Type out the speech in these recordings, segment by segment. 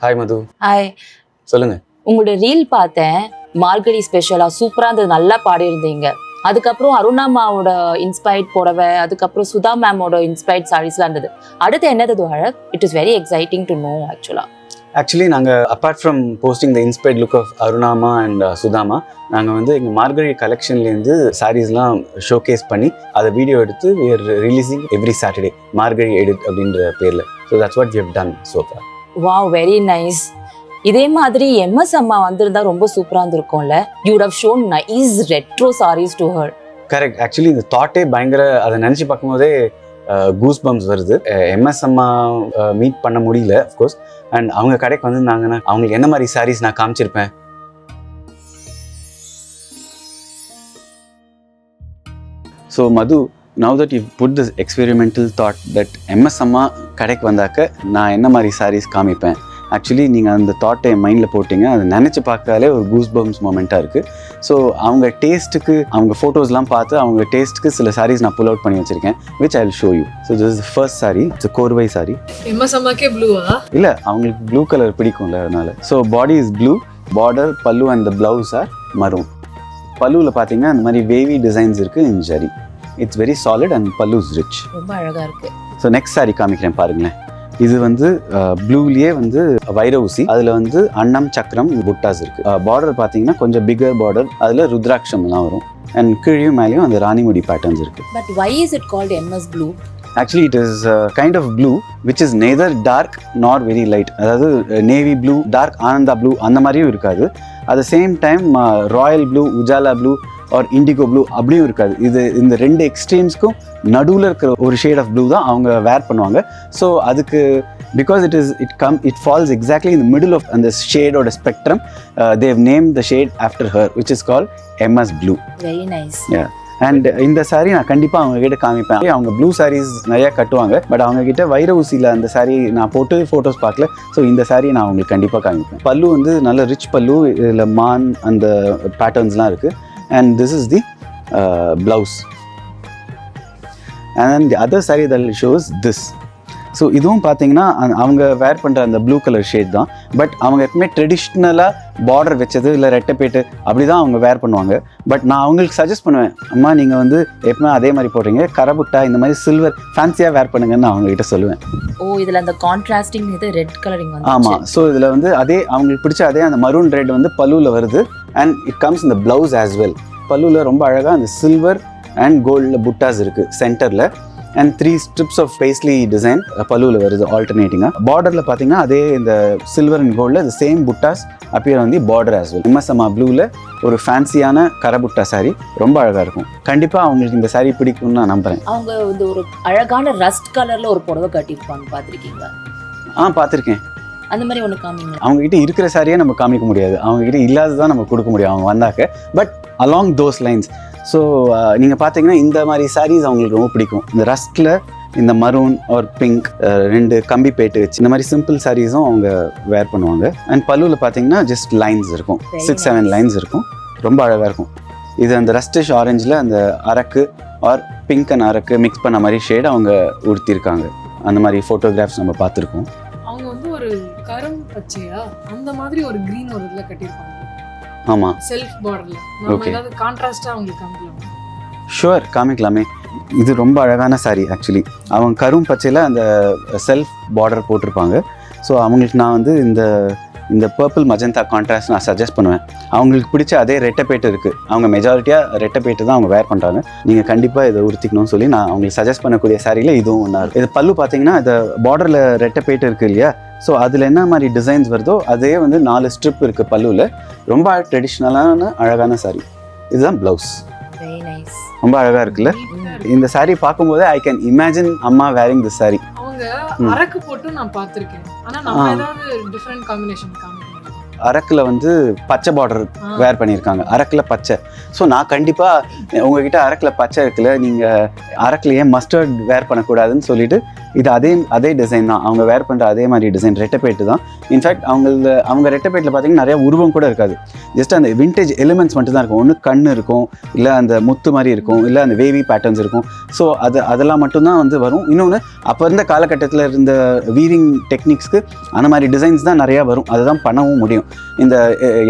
Hi மது. Hi. சொல்லுங்க. உங்களோட reel பார்த்தேன், மார்கழி ஸ்பெஷலா சூப்பரா இருந்தது, நல்லா பாடியிருந்தீங்க. அதுக்கப்புறம் அருணாமாவோட இன்ஸ்பைர்ட் புடவை, அதுக்கப்புறம் சுதா மேமோட இன்ஸ்பைர்ட் சாரீஸ்லாம் இருந்தது. அடுத்து என்னது அழக்? It is very exciting to know actually நாங்கள் apart from posting the inspired look of அருணாமா அண்ட் சுதாமா, நாங்கள் வந்து எங்கள் மார்கழி கலெக்ஷன்லேருந்து சாரீஸ்லாம் ஷோகேஸ் பண்ணி அதை வீடியோ எடுத்து we are releasing every Saturday Margazhi edit அப்படின்ற பேரில். So that's what we have done so far. Wow, very nice. இதே மாதிரி எம்எஸ் அம்மா வந்திருந்தா ரொம்ப சூப்பரா இருந்திருக்கும்ல. You would have shown nice retro saris to her. Correct. Actually இந்த தாட்டே பயங்கர, அதை நினச்சி பார்க்கும்போதே கூஸ் பம்ப்ஸ் வருது. எம்எஸ் அம்மா மீட் பண்ண முடியல அஃப்கோர்ஸ். அண்ட் அவங்க கடைக்கு வந்திருந்தாங்கன்னா அவங்களுக்கு என்ன மாதிரி சாரீஸ் நான் காமிச்சிருப்பேன். So Madhu, now that you've put this experimental thought that MS amma கடைக்கு வந்தாக்க நான் என்ன மாதிரி சாரீஸ் காமிப்பேன், ஆக்சுவலி நீங்கள் அந்த தாட்டை என் மைண்டில் போட்டிங்க. அதை நினச்சி பார்த்தாலே ஒரு கூஸ் பம்ப்ஸ் மொமெண்ட்டாக இருக்குது. ஸோ அவங்க டேஸ்ட்டுக்கு, அவங்க ஃபோட்டோஸ்லாம் பார்த்து அவங்க டேஸ்ட்டுக்கு சில சாரீஸ் நான் புல் அவுட் பண்ணி வச்சுருக்கேன், which I will show you. So this is the first sari. It's korvai sari. MS அம்மாக்கே ப்ளூவா? இல்லை, அவங்களுக்கு ப்ளூ கலர் பிடிக்கும்ல, அதனால. So body is blue, border, pallu and the blouse are maroon. பல்லுவில் பார்த்தீங்கன்னா அந்த மாதிரி வேவி டிசைன்ஸ் இருக்குது in zari. It's very solid and pallu is rich. ரொம்ப அழகாக இருக்குது. ஸோ நெக்ஸ்ட் சாரீ காமிக்கிறேன் பாருங்களேன். இது வந்து ப்ளூலேயே வந்து வைர ஊசி, அதில் வந்து அன்னம் சக்கரம் புட்டாஸ் இருக்குது. பார்டர் பார்த்தீங்கன்னா கொஞ்சம் பிகர் பார்டர், அதில் ருத்ராட்சம்லாம் வரும். அண்ட் கீழேயும் மேலேயும் அந்த ராணிமுடி பேட்டர்ன்ஸ் இருக்குது. But why is it called MS blue? Actually it is kind of blue which is neither dark nor very light. அதாவது நேவி ப்ளூ, டார்க் ஆனந்தா ப்ளூ அந்த மாதிரியும் இருக்காது. At the same time royal blue, Ujala blue or indigo blue அப்படியும் இருக்காது. இது இந்த ரெண்டு எக்ஸ்ட்ரீம்ஸ்க்கும் நடுவில் இருக்கிற ஒரு ஷேட் ஆஃப் ப்ளூ தான் அவங்க வேர் பண்ணுவாங்க. ஸோ அதுக்கு because it falls exactly in the middle of அந்த ஷேடோட spectrum, they have named the shade after her, which is called MS Blue. Very nice. Yeah. And இந்த சாரீ நான் கண்டிப்பாக அவங்க கிட்ட காமிப்பேன். அவங்க ப்ளூ சாரீஸ் நிறையா கட்டுவாங்க, பட் அவங்க கிட்ட வைர ஊசியில் அந்த சாரீ நான் போட்டு ஃபோட்டோஸ் பார்க்கல. ஸோ இந்த சாரீ நான் அவங்களுக்கு கண்டிப்பாக காமிப்பேன். பல்லு வந்து நல்ல ரிச் பல்லு, இதில் மான் அந்த பேட்டர்ன்ஸ்லாம் இருக்குது. And this is the blouse. And the other sari that shows this. So இதுவும் பார்த்தீங்கன்னா அவங்க வேர் பண்ணுற அந்த ப்ளூ கலர் ஷேட் தான். பட் அவங்க எப்பவுமே ட்ரெடிஷ்னலாக பார்டர் வச்சது இல்லை ரெட்டைப்பேட்டு அப்படி தான் அவங்க வேர் பண்ணுவாங்க. பட் நான் அவங்களுக்கு சஜஸ்ட் பண்ணுவேன், அம்மா நீங்கள் வந்து எப்பவுமே அதே மாதிரி போடுறீங்க, கரபுட்டா இந்த மாதிரி சில்வர் ஃபேன்சியாக வேர் பண்ணுங்கன்னு நான் அவங்ககிட்ட சொல்லுவேன். ஓ, இதில் அந்த கான்ட்ராஸ்டிங் இது ரெட் கலரிங் வந்து. ஆமாம். ஸோ இதில் வந்து அதே அவங்களுக்கு பிடிச்ச அதே அந்த மரூன் ரெட் வந்து பல்லுவில் வருது. அண்ட் இட் கம்ஸ் இந்த ப்ளவுஸ் ஆஸ் வெல். பல்லுவில் ரொம்ப அழகாக அந்த சில்வர் அண்ட் கோல்டில் புட்டாஸ் இருக்குது சென்டரில். And 3 stripes of paisley design பல்லுவில் வருது ஆல்டர்னேட்டிங்காக. பார்டரில் பார்த்தீங்கன்னா அதே இந்த சில்வர் அண்ட் கோல்டில் இந்த சேம் புட்டாஸ் அப்பியர் வந்து பார்டர் ஆஸ் வெல். எம்எஸ் அம்மா ப்ளூவில் ஒரு ஃபேன்சியான கரபுட்டா சாரீ ரொம்ப அழகாக இருக்கும். கண்டிப்பாக அவங்களுக்கு இந்த சாரீ பிடிக்கும்னு நான் நம்புகிறேன். அவங்க வந்து ஒரு அழகான ரஸ்ட் கலரில் ஒரு புடவை கட்டியிருப்பாங்க, பார்த்துருக்கீங்களா? பார்த்துருக்கேன். அந்த மாதிரி ஒன்று காமிங்க. அவங்ககிட்ட இருக்கிற சாரியை நம்ம காமிக்க முடியாது, அவங்ககிட்ட இல்லாததான் நம்ம கொடுக்க முடியும் அவங்க வந்தாக்க. But along those lines. So நீங்கள் பார்த்தீங்கன்னா இந்த மாதிரி சாரீஸ் அவங்களுக்கு ரொம்ப பிடிக்கும். இந்த ரஸ்ட்டில் இந்த மரூன் ஆர் பிங்க் 2 கம்பி பேட்டு வச்சு இந்த மாதிரி சிம்பிள் சாரீஸும் அவங்க வேர் பண்ணுவாங்க. அண்ட் பல்லுவில் பார்த்தீங்கன்னா ஜஸ்ட் லைன்ஸ் இருக்கும், 6-7 லைன்ஸ் இருக்கும். ரொம்ப அழகாக இருக்கும். இது அந்த ரஸ்டிஷ் ஆரஞ்சில் அந்த அரக்கு ஆர் பிங்க் அண்ட் அரக்கு மிக்ஸ் பண்ண மாதிரி ஷேட் அவங்க உடுத்திருக்காங்க. அந்த மாதிரி ஃபோட்டோகிராஃப்ஸ் நம்ம பார்த்துருக்கோம். அவங்க வந்து ஒரு கரும் பச்சையா அந்த மாதிரி ஒரு கிரீன் ஒரு இதில் கட்டியிருப்பாங்க. ஆமாம், செல்ஃப் பார்டரில். நம்ம ஏதாவது கான்ட்ராஸ்டாக அவங்களுக்கு காமிக்கலாமா? ஷுவர், காமிக்கலாமே. இது ரொம்ப அழகான சாரீ ஆக்சுவலி. அவங்க கரும் பச்சையில் அந்த செல்ஃப் பார்டர் போட்டிருப்பாங்க. ஸோ அவங்களுக்கு நான் வந்து இந்த பர்பிள் மஜந்தா கான்ட்ராஸ்ட் நான் சஜஸ்ட் பண்ணுவேன். அவங்களுக்கு பிடிச்ச அதே ரெட்டைப்பேட்டு இருக்குது. அவங்க மெஜாரிட்டியாக ரெட்டைப்பேட்டு தான் அவங்க வேர் பண்ணுறாங்க. நீங்கள் கண்டிப்பாக இதை உடுத்திக்கணும்னு சொல்லி நான் அவங்களுக்கு சஜஸ்ட் பண்ணக்கூடிய சாரியில் இதுவும் ஒன்றா இருக்குது. இது பல்லு பார்த்தீங்கன்னா இந்த பார்டரில் ரெட்டைப்பேட்டு இருக்குது இல்லையா? ஸோ அதில் என்ன மாதிரி டிசைன்ஸ் வருதோ அதே வந்து 4 ஸ்ட்ரிப் இருக்குது பல்லுவில். ரொம்ப ட்ரெடிஷ்னலான அழகான சாரீ. இதுதான் ப்ளவுஸ். Very nice. ரொம்ப அழகாக இருக்குல்ல? இந்த சாரீ பார்க்கும்போதே ஐ கேன் இமேஜின் அம்மா வேரிங் திஸ் சாரீ. அவங்க அரக்கு போட்டு நான் பார்த்துருக்கேன். ஆனால் நம்ம ஏதாவது டிஃப்ரெண்ட் காம்பினேஷன் காமிக்கணும். அரக்கில் வந்து பச்சை பார்டர் வேர் பண்ணியிருக்காங்க, அரக்கில் பச்சை. ஸோ நான் கண்டிப்பாக உங்ககிட்ட அரக்கில் பச்சை இருக்குல்ல, நீங்கள் அரக்கில் ஏன் மஸ்டர்ட் வேர் பண்ணக்கூடாதுன்னு சொல்லிட்டு இது அதே டிசைன் தான், அவங்க வேர் பண்ணுற அதே மாதிரி டிசைன், ரெட்டப்பேட்டு தான். இன்ஃபேக்ட் அவங்க ரெட்டப்பேட்டில் பார்த்தீங்கன்னா நிறைய உருவம் கூட இருக்காது, ஜஸ்ட் அந்த விண்டேஜ் எலிமெண்ட்ஸ் மட்டும் தான் இருக்கும். ஒன்று கண் இருக்கும், இல்லை அந்த முத்து மாதிரி இருக்கும், இல்லை அந்த வேவி பேட்டர்ன்ஸ் இருக்கும். ஸோ அதெல்லாம் மட்டும்தான் வந்து வரும். இன்னொன்று அப்போ இருந்த காலகட்டத்தில் இருந்த வீவிங் டெக்னிக்ஸ்க்கு அந்த மாதிரி டிசைன்ஸ் தான் நிறையா வரும், அதுதான் பண்ணவும் முடியும். இந்த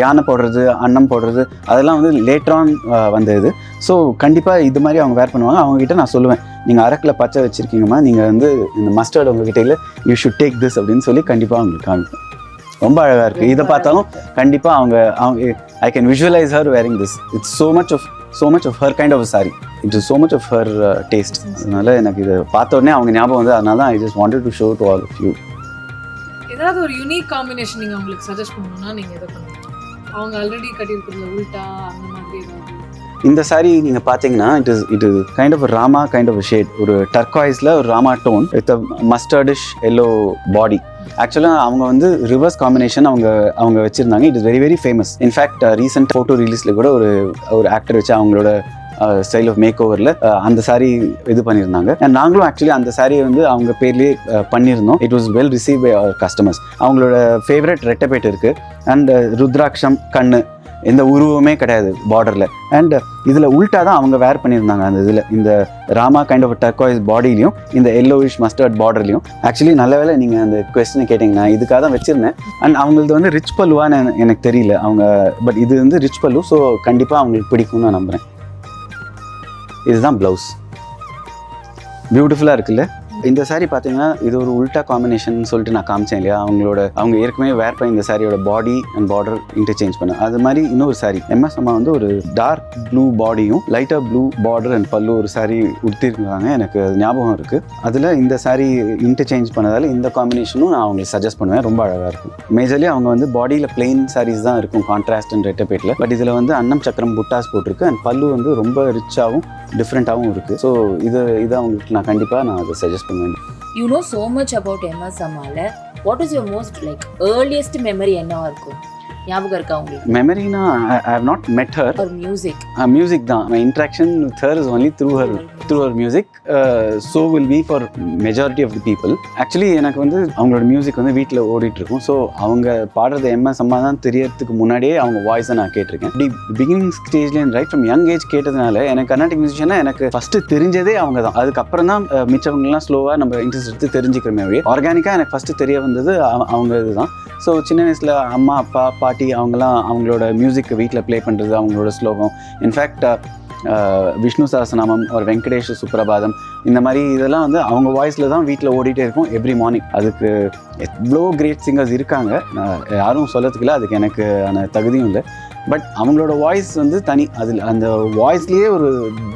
யானை போடுறது, அன்னம் போடுறது, அதெல்லாம் வந்து லேட்டரான் வந்தது. ஸோ கண்டிப்பாக இது மாதிரி அவங்க வேர் பண்ணுவாங்க. அவங்ககிட்ட நான் சொல்லுவேன், நீங்கள் அரக்கில் பச்சை வச்சுருக்கீங்கம்மா, நீங்கள் வந்து இந்த மஸ்டர்ட் உங்ககிட்ட இல்லை, யூ ஷுட் டேக் திஸ் அப்படின்னு சொல்லி கண்டிப்பாக அவங்களுக்கு காமிப்பேன். ரொம்ப அழகாக இருக்குது. இதை பார்த்தாலும் கண்டிப்பாக அவங்க I can visualise her wearing this. It's so much of her kind of a saree. It is so much of her taste. அதனால எனக்கு இதை பார்த்த உடனே அவங்க ஞாபகம் வந்து, அதனால தான் I just wanted to show to all of you. ஏதாவது ஒரு யூனிக் காம்பினேஷன் நீங்கள் அவங்களுக்கு சஜஸ்ட் பண்ணணும்னா நீங்கள் எதை பண்ணுவீங்க? அவங்க ஆல்ரெடி கட்டியிருக்கிறது உல்டா அந்த மாதிரி ஏதாவது? இந்த சாரீ நீங்கள் பார்த்தீங்கன்னா it is kind of Rama kind of shade, ஒரு டர்காய்ஸில் ஒரு Rama tone with mustardish yellow body. ஆக்சுவலாக அவங்க வந்து ரிவர்ஸ் காம்பினேஷன் அவங்க வச்சுருந்தாங்க. It is very very famous. In fact recent photo ரிலீஸில் கூட ஒரு ஆக்டர் வச்சு அவங்களோட ஸ்டைல் ஆஃப் மேக் ஓவரில் அந்த சாரீ இது பண்ணியிருந்தாங்க. நாங்களும் ஆக்சுவலி அந்த சாரியை வந்து அவங்க பேர்லேயே பண்ணியிருந்தோம். It was well receive by our customers. அவங்களோட ஃபேவரட் ரெட்டப்பேட் இருக்குது, அண்ட் ருத்ராட்சம் கண்ணு, எந்த உருவமே கிடையாது பார்டரில். அண்ட் இதில் உல்ட்டா தான் அவங்க வேர் பண்ணியிருந்தாங்க. அந்த இதில் இந்த ராமா கைண்ட் ஆஃப் டர்காய்ஸ் பாடிலையும் இந்த எல்லோயிஷ் மஸ்டர்ட் பார்டர்லையும். ஆக்சுவலி நல்ல வேளை நீங்கள் அந்த கொஸ்டினை கேட்டிங்கன்னா இதுக்காக தான் வச்சுருந்தேன். அண்ட் அவங்களது வந்து ரிச் பல்லுவான்னு எனக்கு தெரியல அவங்க, பட் இது வந்து ரிச் பல்லு. ஸோ கண்டிப்பாக அவங்களுக்கு பிடிக்கும்னு நான் நம்புகிறேன். இதுதான் ப்ளவுஸ். பியூட்டிஃபுல்லாக இருக்குல்ல? இந்த சாரீ பார்த்தீங்கன்னா இது ஒரு உல்ட்டா காம்பினேஷன் சொல்லிட்டு நான் காமிச்சேன் இல்லையா, அவங்க ஏற்கனவே வேர் பண்ணி இந்த சாரியோட பாடி அண்ட் பார்டர் இன்டர்சேஞ்ச் பண்ண. அது மாதிரி இன்னொரு சாரீ எம்எஸ் அம்மா வந்து ஒரு டார்க் ப்ளூ பாடியும் லைட்டாக ப்ளூ பார்டர் அண்ட் பல்லு ஒரு சாரீ உடுத்திருக்காங்க. எனக்கு அது ஞாபகம் இருக்குது. அதில் இந்த சாரீ இன்டர்சேஞ்ச் பண்ணதால் இந்த காம்பினேஷனும் நான் அவங்களுக்கு சஜஸ்ட் பண்ணுவேன். ரொம்ப அழகாக இருக்கும். மேஜர்லி அவங்க வந்து பாடியில் பிளெயின் சாரீஸ் தான் இருக்கும், கான்ட்ராஸ்ட் அண்ட் ரெட்டப்பேட்டில். பட் இதில் வந்து அன்னம் சக்கரம் புட்டாஸ் போட்டிருக்கு, அண்ட் பல்லு வந்து ரொம்ப ரிச்சாகவும் டிஃப்ரெண்ட்டாகவும் இருக்குது. ஸோ இது அவங்களுக்கு நான் கண்டிப்பாக அதை சஜஸ்ட் பண்ணுவேன். You know so much about MS Amala. What is your most earliest memory என்னவா இருக்கும்? ஞாபகம் இருக்கா உங்களுக்கு? மெமரினா I have not met her. ஒரு மியூசிக். மியூசிக் தான். My interaction with her is only through her music. So will be for majority of the people. Actually எனக்கு வந்து அவங்களோட மியூசிக் வந்து வீட்டில் ஓடிட்டு இருக்கும். ஸோ அவங்க பாடுறது எம்எஸ் அம்மா தான் தெரியறதுக்கு முன்னாடியே அவங்க வாய்ஸை நான் கேட்டிருக்கேன். அப்படி பிகினிங் ஸ்டேஜ்லேருந்து ரைட் ஃப்ரம் யங் ஏஜ் கேட்டதுனால எனக்கு கர்நாடிக் மியூசிஷியனாக எனக்கு ஃபஸ்ட்டு தெரிஞ்சதே அவங்க தான். அதுக்கப்புறம் தான் மிச்சவங்கலாம் ஸ்லோவாக நம்ம இன்ட்ரெஸ்ட் எடுத்து தெரிஞ்சுக்கிறமே. ஆர்கானிக்காக எனக்கு ஃபஸ்ட்டு தெரிய வந்தது அவங்க இதுதான். ஸோ சின்ன வயசில் அம்மா அப்பா பாட்டி அவங்களாம் அவங்களோட மியூசிக் வீட்டில் ப்ளே பண்ணுறது, அவங்களோட ஸ்லோகம். இன்ஃபேக்ட் விஷ்ணு சஹஸ்ரநாமம் ஒரு வெங்கடேஷ் சுப்ரபாதம் இந்த மாதிரி இதெல்லாம் வந்து அவங்க வாய்ஸில் தான் வீட்டில் ஓடிட்டே இருக்கும் எவ்ரி மார்னிங். அதுக்கு எவ்வளோ கிரேட் சிங்கர்ஸ் இருக்காங்க, யாரும் சொல்லறதுக்கு இல்லை, அதுக்கு எனக்கு அந்த தகுதியும் இல்லை. பட் அவங்களோட வாய்ஸ் வந்து தனி. அதில் அந்த வாய்ஸ்லேயே ஒரு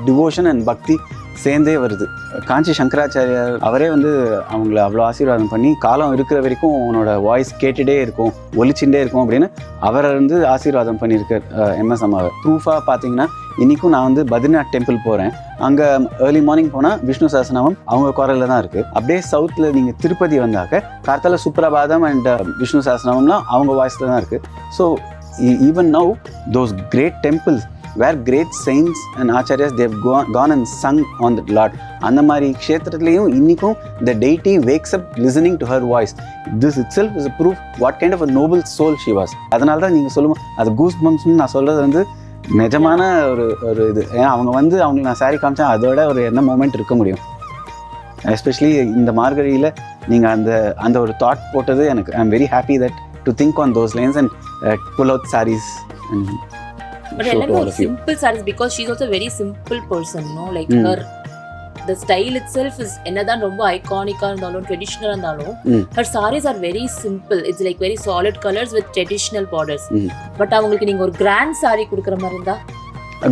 டிவோஷன் அண்ட் பக்தி சேர்ந்தே வருது. காஞ்சி சங்கராச்சாரியார் அவரே வந்து அவங்கள அவ்வளோ ஆசீர்வாதம் பண்ணி காலம் இருக்கிற வரைக்கும் உன்னோட வாய்ஸ் கேட்டுகிட்டே இருக்கும், ஒலிச்சுட்டே இருக்கும் அப்படின்னு அவரை வந்து ஆசீர்வாதம் பண்ணியிருக்கார் எம்எஸ் அம்மாவை. ப்ரூஃபாக பார்த்தீங்கன்னா இன்றைக்கும் நான் வந்து பத்ரிநாத் டெம்பிள் போகிறேன், அங்கே ஏர்லி மார்னிங் போனால் விஷ்ணு சஹஸ்ரநாமம் அவங்க குரலில் தான் இருக்குது. அப்படியே சவுத்தில் நீங்கள் திருப்பதி வந்தாக்க கார்த்தால சுப்ரபாதம் அண்ட் விஷ்ணு சஹஸ்ரநாமம்லாம் அவங்க வாய்ஸில் தான் இருக்குது. So even now those great temples where great saints and acharyas they have gone and sung on the Lord. அந்த மாதிரி க்ஷேத்திரத்துலேயும் இன்றைக்கும் the deity wakes up listening to her voice. This itself is a proof what kind of a noble soul she was. அதனால தான் நீங்கள் சொல்லுவோம் அது goose பம்ப்ஸ்னு நான் சொல்கிறது வந்து நிஜமான ஒரு இது. ஏன்னா அவங்களுக்கு நான் சாரி காமிச்சேன், அதோட ஒரு என்ன மூமெண்ட் இருக்க முடியும். எஸ்பெஷலி இந்த மார்கழியில் நீங்கள் அந்த ஒரு தாட் போட்டது எனக்கு I am very happy that to think on those lines and pull out sarees and but எல்லாமே ஒரு simple sarees because she's also a very simple person, no, like her the style itself is என்னதான் ரொம்ப ஐகானிக்கா இருந்தாலும் ட்ரெடிஷனலா இருந்தாலும் her sarees are very simple. It's like very solid colors with traditional borders. But அவங்களுக்கு நீங்க ஒரு grand saree கொடுக்குற மாதிரி இருந்தா?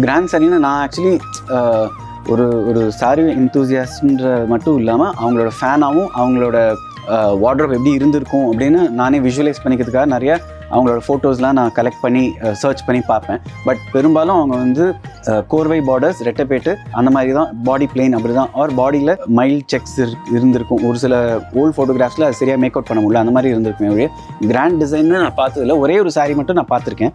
கிராண்ட் சாரின்னா நான் ஆக்சுவலி ஒரு சாரி என்தூசியாஸ்ட்ன்ற மட்டும் இல்லாமல் அவங்களோட ஃபேனாகவும் அவங்களோட வார்ட்ரோப் எப்படி இருந்திருக்கும் அப்படின்னு நானே விஷுவலைஸ் பண்ணிக்கிறதுக்காக நிறைய அவங்களோட ஃபோட்டோஸ்லாம் நான் கலெக்ட் பண்ணி சர்ச் பண்ணி பார்ப்பேன். பட் பெரும்பாலும் அவங்க வந்து கோர்வை பார்டர்ஸ் ரெட்டப்பேட்டு அந்த மாதிரி தான், பாடி பிளெயின் அப்படி தான், ஆர் பாடியில் மைல்ட் செக்ஸ் இருந்திருக்கும். ஒரு சில ஓல்டு ஃபோட்டோகிராஃப்ஸில் அது சரியாக மேக் அவுட் பண்ண முடியல, அந்த மாதிரி இருந்திருக்குமே. ஒரே கிராண்ட் டிசைன்னு நான் பார்த்ததில்ல. ஒரே ஒரு சாரி மட்டும் நான் பார்த்துருக்கேன்.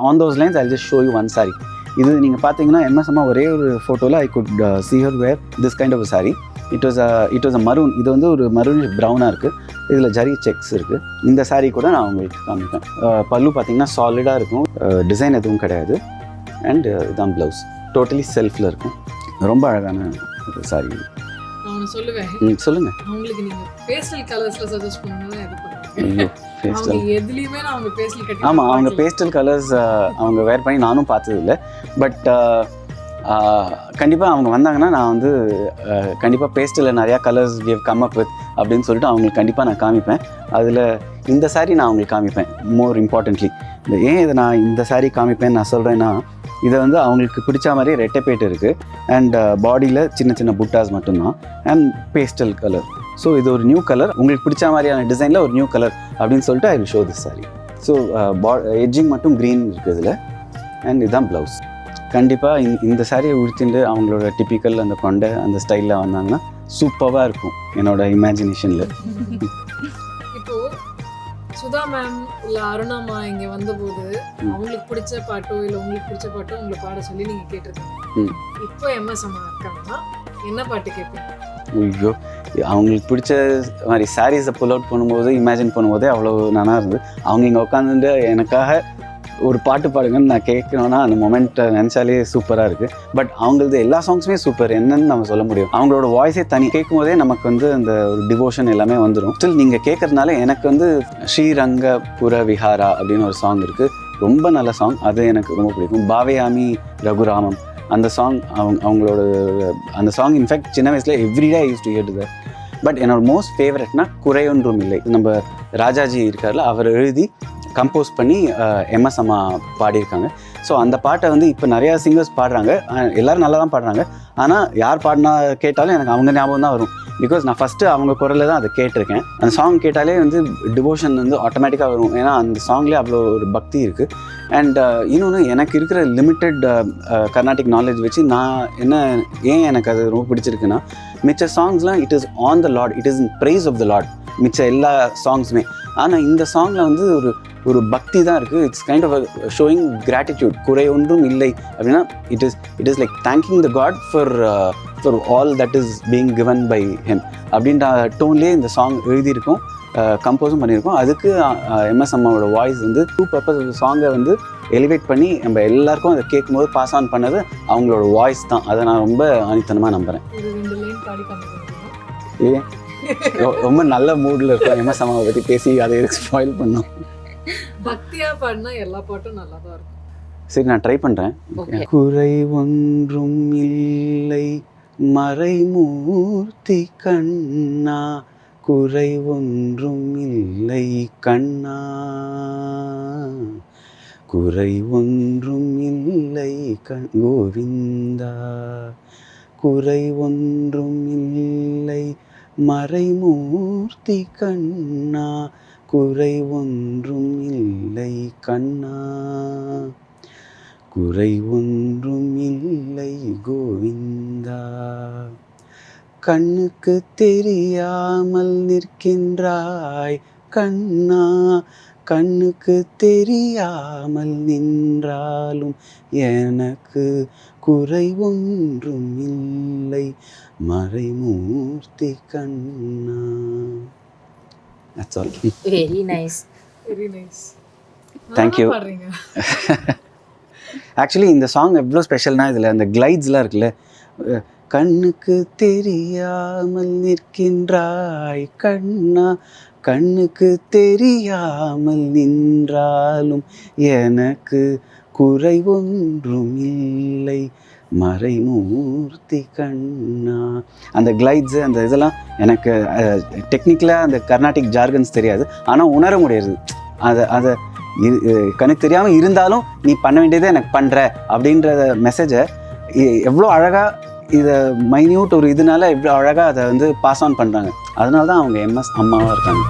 On those lines I just show you one sorry. இது நீங்கள் பார்த்தீங்கன்னா எம்எஸ் அம்மா ஒரே ஒரு ஃபோட்டோவில் I could see her wear this kind of a saree. It was a maroon. இது வந்து ஒரு மரூன் ப்ரௌனாக இருக்குது, இதில் ஜரி செக்ஸ் இருக்குது. இந்த saree கூட நான் உங்களுக்கு காமிப்பேன். பல்லு பார்த்தீங்கன்னா சாலிடாக இருக்கும், டிசைன் எதுவும் கிடையாது. அண்ட் இதான் ப்ளவுஸ், டோட்டலி செல்ஃபில் இருக்கும். ரொம்ப அழகான ஒரு saree. நான் ஒன்று சொல்லுவேன், சொல்லுங்கள். அவங்களுக்கு நீங்கள் பேஸ்டல் கலர்ஸில் சஜஸ்ட் பண்ணணும்னா எது பண்ணுவீங்க? ஐயோ, பேஸ்டல். அவங்க எதுலேயுமே நான் அவங்க பேஸ்டல் கட்டி ஆமாம், அவங்க பேஸ்டல் கலர்ஸ் அவங்க வேர் பண்ணி நானும் பார்த்ததில்லை. பட் கண்டிப்பாக அவங்க வந்தாங்கன்னா நான் வந்து கண்டிப்பாக பேஸ்டலில் நிறையா colours gave come up with அப்படின்னு சொல்லிட்டு அவங்களுக்கு கண்டிப்பாக நான் காமிப்பேன். அதில் இந்த saree நான் அவங்களுக்கு காமிப்பேன். மோர் இம்பார்ட்டன்ட்லி ஏன் இதை நான் இந்த saree காமிப்பேன்னு நான் சொல்கிறேன்னா, இதை வந்து அவங்களுக்கு பிடிச்ச மாதிரி ரெட்டைப்பேட்டு இருக்குது அண்ட் பாடியில் சின்ன சின்ன புட்டாஸ் மட்டும்தான் அண்ட் பேஸ்டல் கலர். ஸோ இது ஒரு நியூ கலர், உங்களுக்கு பிடிச்ச மாதிரியான டிசைனில் ஒரு நியூ கலர் அப்படின்னு சொல்லிட்டு ஐ will show this saree. So edging மட்டும் க்ரீன் இருக்குது இதில். அண்ட் இதுதான் ப்ளவுஸ். கண்டிப்பாக இந்த சாரியை உடுத்திட்டு அவங்களோட டிப்பிக்கல் அந்த கொண்டை அந்த ஸ்டைலில் வந்தாங்கன்னா சூப்பராக இருக்கும் என்னோட இமேஜினேஷனில். இப்போ சுதா மேம் இல்ல அருணாமா இங்க வந்தபோது அவங்களுக்கு பிடிச்ச பாட்டோ இல்ல உங்களுக்கு பிடிச்ச பாட்டோ உங்களை பாட சொல்லி நீங்க கேட்டிருக்கீங்க. இப்போ எம்எஸ் அம்மா இருக்காங்கன்னா என்ன பாட்டு கேட்பீங்க? ஐயோ, அவங்களுக்கு பிடிச்ச மாதிரி சாரீஸை புல் அவுட் பண்ணும்போது இமேஜின் பண்ணும்போதே அவ்வளோ நல்லா இருந்தது. அவங்க இங்கே உட்காந்துட்டு எனக்காக ஒரு பாட்டு பாடுங்கன்னு நான் கேட்கணுன்னா அந்த மொமெண்ட்டை நினச்சாலே சூப்பராக இருக்குது. பட் அவங்களது எல்லா சாங்ஸுமே சூப்பர், என்னன்னு நம்ம சொல்ல முடியும். அவங்களோட வாய்ஸே தனி, கேட்கும் போதே நமக்கு வந்து அந்த ஒரு டிவோஷன் எல்லாமே வந்துடும். ஸ்டில் நீங்கள் கேட்கறதுனால எனக்கு வந்து ஸ்ரீரங்கபுர விஹாரா அப்படின்னு ஒரு சாங் இருக்குது, ரொம்ப நல்ல சாங், அது எனக்கு ரொம்ப பிடிக்கும். பாவையாமி ரகுராமம் அந்த சாங், அவங்களோட அந்த சாங் இன்ஃபேக்ட் சின்ன வயசில் everyday I use to hear that. But என்னோட மோஸ்ட் ஃபேவரட்னா குறையொன்றும் இல்லை. நம்ம ராஜாஜி இருக்கார்ல, அவர் எழுதி கம்போஸ் பண்ணி எம்எஸ் அம்மா பாடியிருக்காங்க. ஸோ அந்த பாட்டை வந்து இப்போ நிறையா சிங்கர்ஸ் பாடுறாங்க, எல்லோரும் நல்லா தான் பாடுறாங்க. ஆனால் யார் பாடினா கேட்டாலும் எனக்கு அவங்க ஞாபகம் தான் வரும். பிகாஸ் நான் ஃபஸ்ட்டு அவங்க குரலில் தான் அதை கேட்டிருக்கேன். அந்த சாங் கேட்டாலே வந்து டிவோஷன் வந்து ஆட்டோமேட்டிக்காக வரும். ஏன்னா அந்த சாங்லேயே அவ்வளோ ஒரு பக்தி இருக்குது. அண்ட் இன்னொன்று, எனக்கு இருக்கிற லிமிட்டட் கர்நாடிக் நாலேஜ் வச்சு நான் ஏன் எனக்கு அது ரொம்ப பிடிச்சிருக்குன்னா, மிச்ச சாங்ஸ்லாம் it is on the lord, it is in praise of the lord மிச்ச எல்லா சாங்ஸுமே. ஆனால் இந்த சாங்கில் வந்து ஒரு பக்தி தான் இருக்குது. It's kind of showing gratitude. குறை ஒன்றும் இல்லை அப்படின்னா it is like thanking the god for all that is being given by him அப்படின்ற டோன்லேயே இந்த சாங் எழுதியிருக்கோம், கம்போஸும் பண்ணியிருக்கோம். அதுக்கு எம்எஸ் அம்மாவோட வாய்ஸ் வந்து டூ பர்பஸ் சாங்கை வந்து எலிவேட் பண்ணி நம்ம எல்லாருக்கும் அதை கேட்கும்போது பாஸ் ஆன் பண்ணது அவங்களோட வாய்ஸ் தான். அதை நான் ரொம்ப ஆணித்தனமாக நம்புகிறேன். ரொம்ப நல்ல மூடில் இருக்கும் எம்எஸ் அம்மாவை பற்றி பேசி அதை எதுக்கு ஸ்பாயில் பண்ணோம். பக்தியாக பாடினா எல்லா பாட்டும் நல்லா தான் இருக்கும். சரி, நான் ட்ரை பண்ணுறேன். குறை ஒன்றும் இல்லை மறைமூர்த்தி கண்ணா, குறை ஒன்றும் இல்லை கண்ணா, குறை ஒன்றும் இல்லை கோவிந்தா, குறை ஒன்றும் இல்லை மறைமூர்த்தி கண்ணா, குறை ஒன்றும் இல்லை கண்ணா, குறை ஒன்றும் இல்லை கோவிந்தா. கண்ணுக்கு தெரியாமல் நிற்கின்றாய் கண்ணா, கண்ணுக்கு தெரியாமல் நின்றாலும் எனக்கு குறை ஒன்றும் இல்லை மறைமூர்த்தி கண்ணா. That's all. Very nice. Very nice. Thank you. Actually இந்த சாங் எவ்வளோ ஸ்பெஷல்னா, இதில் அந்த கிளைட்ஸ்லாம் இருக்குல்ல, கண்ணுக்கு தெரியாமல் நிற்கின்றாய் கண்ணா, கண்ணுக்கு தெரியாமல் நின்றாலும் எனக்கு குறை ஒன்றும் இல்லை மறைமூர்த்தி கண்ணா. அந்த கிளைட்ஸு அந்த இதெல்லாம் எனக்கு டெக்னிக்கலாக அந்த கர்நாடிக் ஜார்கன்ஸ் தெரியாது, ஆனால் உணர முடியாது. அதை கணக்கு தெரியாமல் இருந்தாலும் நீ பண்ண வேண்டியதை எனக்கு பண்ணுற அப்படின்ற மெசேஜை எவ்வளோ அழகாக இதை மைன்யூட் ஒரு இதனால எவ்வளோ அழகாக அதை வந்து பாஸ் ஆன் பண்ணுறாங்க. அதனால தான் அவங்க எம்எஸ் அம்மாவாக இருக்காங்க.